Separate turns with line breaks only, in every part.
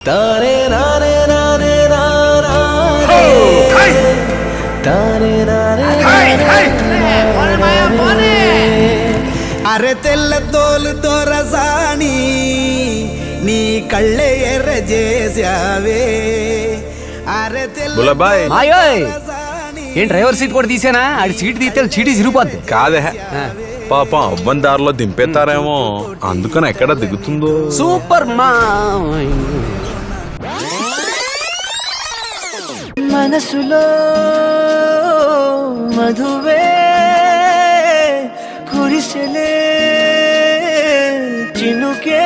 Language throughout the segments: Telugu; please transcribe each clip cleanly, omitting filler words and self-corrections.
तारे नारे नारे नारे तारे नारे
అరే తెల్ల తోలు దొరసాని నీ కళ్ళే ఎర్ర చేసావే అరే తెల్ల
ఏం డ్రైవర్ సీట్ కూడా తీసేనా ఆడి సీట్ తీస్తే చీటీ చిరిగిపోద్ది
కాదే పాపం అవ్వని దారిలో దింపేస్తారేమో అందుకని ఎక్కడ దిగుతుందో
సూపర్ మా
మనసులో మధువే కురిసెలే చినుకే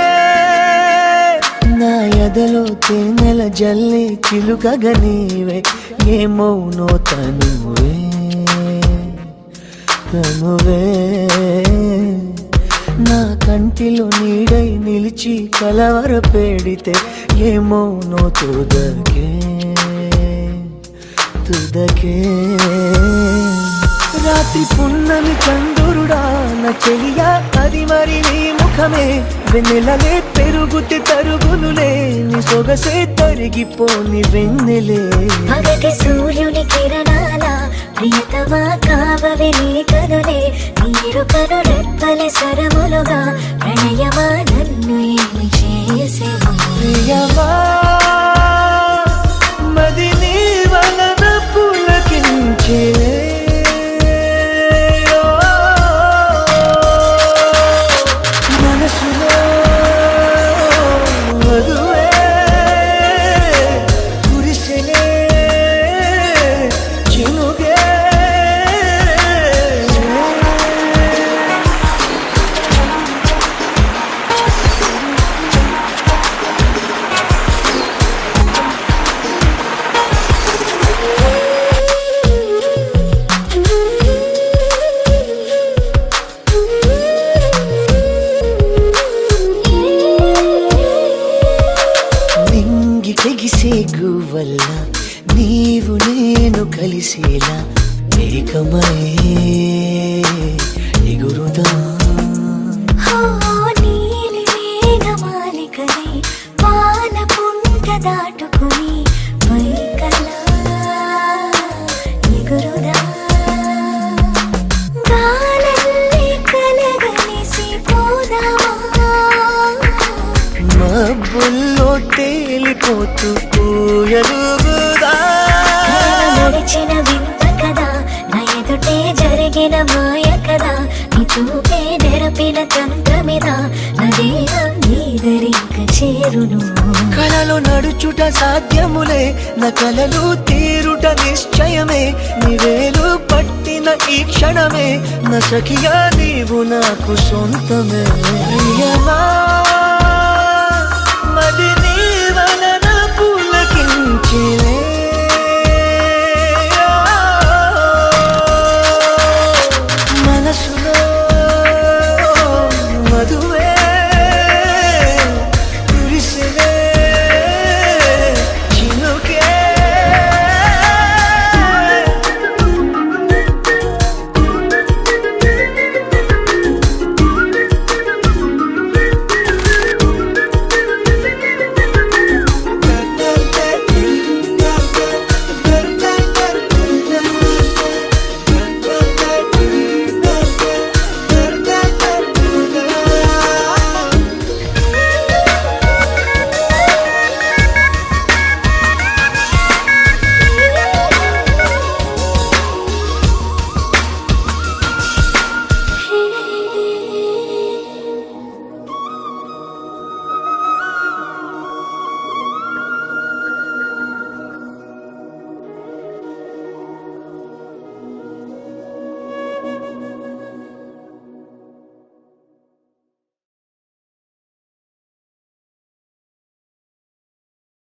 నా ఎదలో తేనెల జల్లి చిలుకగా నీవే ఏమౌనో తనువే నా కంటిలో నీడై నిలిచి కలవర పెడితే ఏమౌనో తుదకే రాత్రి పున్నమి చంద్రుడా నా చెలియా అది మరి నీ ముఖమే వెన్నెలలే పెరుగుతే తరుగునులే నీ సొగసే తరిగిపోని వెన్నెలే
పగటి సూర్యుని కిరణాల ప్రియతమా కావవే నీ కనులే నీరు కను రెప్పలే సరములుగా ప్రణయమా నన్ను ఏమి చేసేవా
ప్రియమా మది నీ వలన పులకించే మనసులో మధువే కురిసెలే చినుకే తెగిసే గువల్ల నీవు నేను కలిసేలా ఏకమై ఎగురుదా
నీలి మేఘమాలికలే పాల పుంట దాటుకుని పైకలా ఎగురుదా గాలల్లే కలగలిసి పోదామా
మబ్బుల్లో తేలిపోతూ ఎదుగుదా
నడిచిన వింత కదా నా ఎదుటే జరిగిన మాయ కదా నీ చూపే నెరపిన తంత్రమిదా నా దేహం నీదరింక చేరును
కలలో నడుచుట సాధ్యములే నా కలలు తీరుట నిశ్చయమే నీవేలు పట్టిన ఈ క్షణమే నా సఖియా నీవు నాకు సొంతమే ప్రియమా మది